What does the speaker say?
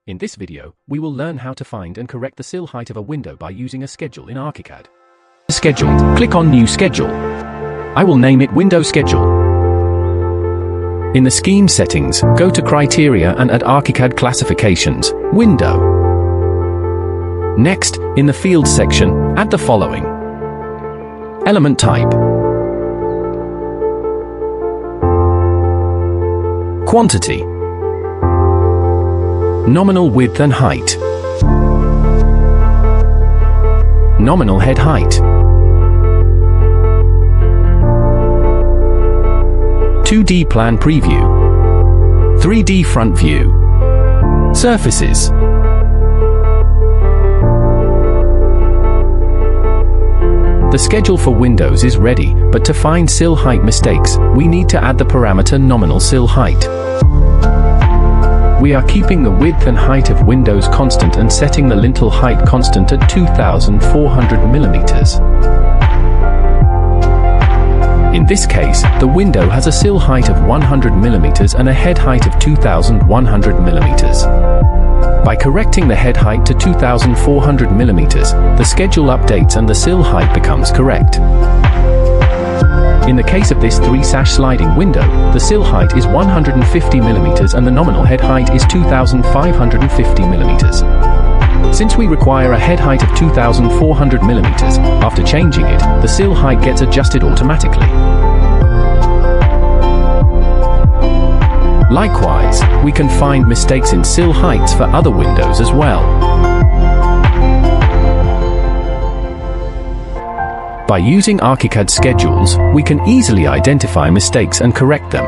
In this video, we will learn how to find and correct the sill height of a window by using a schedule in Archicad. Schedule. Click on New Schedule. I will name it Window Schedule. In the Scheme settings, go to Criteria and add Archicad Classifications, Window. Next, in the Fields section, add the following. Element type. Quantity. Nominal width and height. Nominal head height. 2D plan preview. 3D front view. Surfaces. The schedule for Windows is ready, but to find sill height mistakes, we need to add the parameter nominal sill height. We are keeping the width and height of windows constant and setting the lintel height constant at 2,400 millimeters. In this case, the window has a sill height of 100 millimeters and a head height of 2,100 millimeters. By correcting the head height to 2,400 millimeters, the schedule updates and the sill height becomes correct. In the case of this 3-sash sliding window, the sill height is 150 millimeters and the nominal head height is 2,550 millimeters. Since we require a head height of 2,400 millimeters, after changing it, the sill height gets adjusted automatically. Likewise, we can find mistakes in sill heights for other windows as well. By using Archicad schedules, we can easily identify mistakes and correct them.